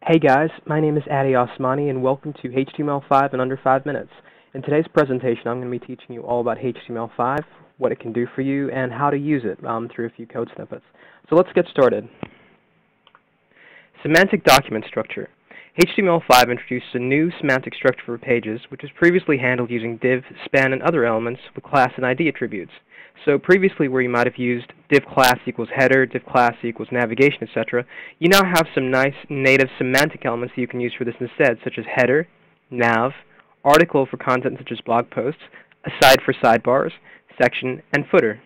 Hey guys, my name is Adi Osmani and welcome to HTML5 in under 5 minutes. In today's presentation I'm going to be teaching you all about HTML5, what it can do for you, and how to use it through a few code snippets. So let's get started. Semantic document structure. HTML5 introduces a new semantic structure for pages, which was previously handled using div, span, and other elements with class and ID attributes. So previously where you might have used div class equals header, div class equals navigation, etc., you now have some nice native semantic elements that you can use for this instead, such as header, nav, article for content such as blog posts, aside for sidebars, section, and footer.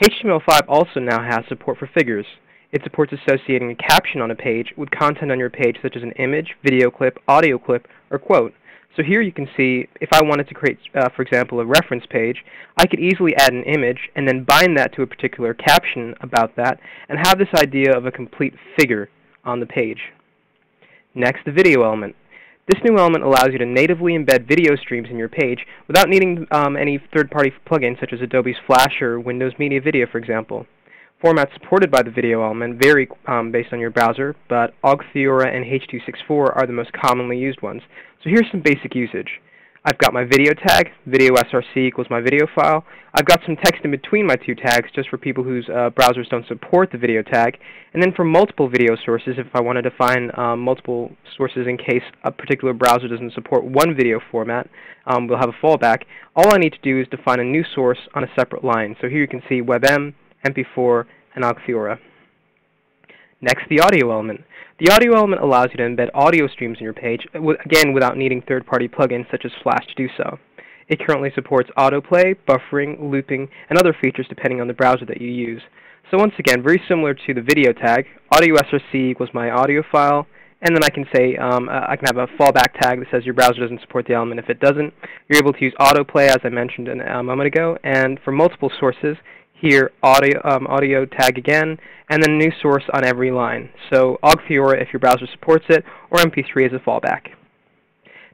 HTML5 also now has support for figures. It supports associating a caption on a page with content on your page such as an image, video clip, audio clip, or quote. So here you can see if I wanted to create, for example, a reference page, I could easily add an image and then bind that to a particular caption about that and have this idea of a complete figure on the page. Next, the video element. This new element allows you to natively embed video streams in your page without needing any third-party plugins such as Adobe's Flash or Windows Media Video, for example. Formats supported by the video element vary based on your browser, but OGG Theora and H.264 are the most commonly used ones. So here's some basic usage. I've got my video tag, video src equals my video file. I've got some text in between my two tags just for people whose browsers don't support the video tag. And then for multiple video sources, if I wanted to find multiple sources in case a particular browser doesn't support one video format, we'll have a fallback. All I need to do is define a new source on a separate line. So here you can see WebM, MP4, and OGG Theora. Next, the audio element. The audio element allows you to embed audio streams in your page, again without needing third-party plugins such as Flash to do so. It currently supports autoplay, buffering, looping, and other features depending on the browser that you use. So once again, very similar to the video tag, audio src equals my audio file, and then I can say, I can have a fallback tag that says your browser doesn't support the element. If it doesn't, you're able to use autoplay as I mentioned a moment ago, and for multiple sources, here, audio tag again, and then a new source on every line. So OGG Theora if your browser supports it, or MP3 as a fallback.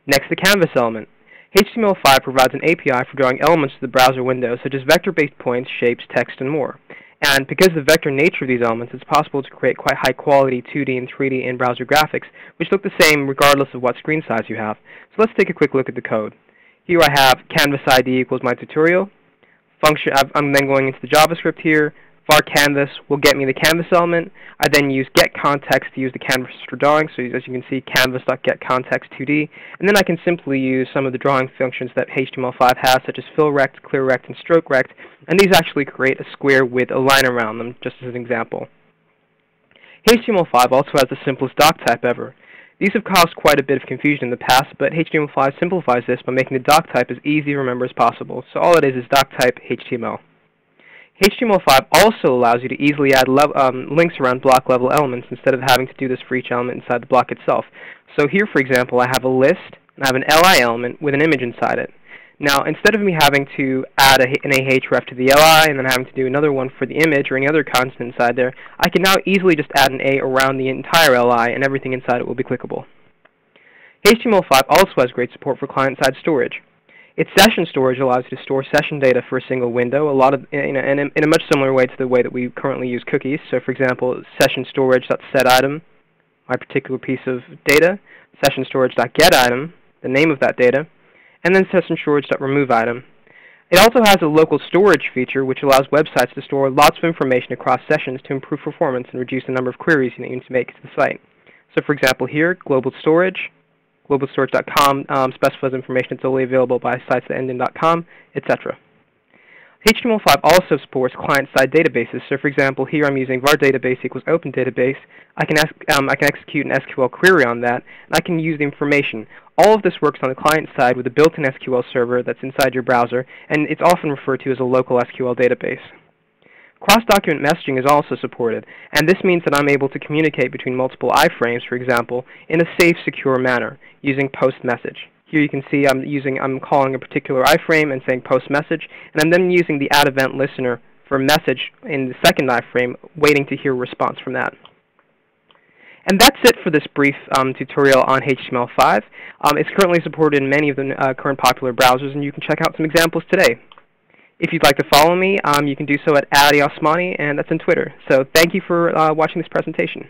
Next, the canvas element. HTML5 provides an API for drawing elements to the browser window, such as vector-based points, shapes, text, and more. And because of the vector nature of these elements, it's possible to create quite high-quality 2D and 3D in-browser graphics, which look the same regardless of what screen size you have. So let's take a quick look at the code. Here I have canvas ID equals my tutorial. I'm then going into the JavaScript here. Var canvas will get me the canvas element. I then use getContext to use the canvas for drawing. So as you can see, canvas.getContext2D. And then I can simply use some of the drawing functions that HTML5 has, such as fillRect, clearRect, and strokeRect. And these actually create a square with a line around them, just as an example. HTML5 also has the simplest doc type ever. These have caused quite a bit of confusion in the past, but HTML5 simplifies this by making the doc type as easy to remember as possible. So all it is doc type HTML. HTML5 also allows you to easily add links around block level elements instead of having to do this for each element inside the block itself. So here, for example, I have a list, and I have an li element with an image inside it. Now, instead of me having to add an ahref to the li and then having to do another one for the image or any other content inside there, I can now easily just add an a around the entire li and everything inside it will be clickable. HTML5 also has great support for client-side storage. Its session storage allows you to store session data for a single window, in a much similar way to the way that we currently use cookies. So, for example, session storage.setItem, my particular piece of data, session storage.getItem, the name of that data, and then session storage.removeItem. It also has a local storage feature which allows websites to store lots of information across sessions to improve performance and reduce the number of queries you need to make to the site. So for example here, global storage, globalstorage.com specifies information that's only available by sites that end in .com, etc. HTML5 also supports client-side databases. So for example, here I'm using var database equals open database. I can execute an SQL query on that, and I can use the information. All of this works on the client side with a built-in SQL server that's inside your browser, and it's often referred to as a local SQL database. Cross-document messaging is also supported, and this means that I'm able to communicate between multiple iframes, for example, in a safe, secure manner using post message. Here you can see I'm calling a particular iframe and saying post message, and I'm then using the add event listener for a message in the second iframe, waiting to hear a response from that. And that's it for this brief tutorial on HTML5. It's currently supported in many of the current popular browsers, and you can check out some examples today. If you'd like to follow me, you can do so at Adi Osmani, and that's on Twitter. So thank you for watching this presentation.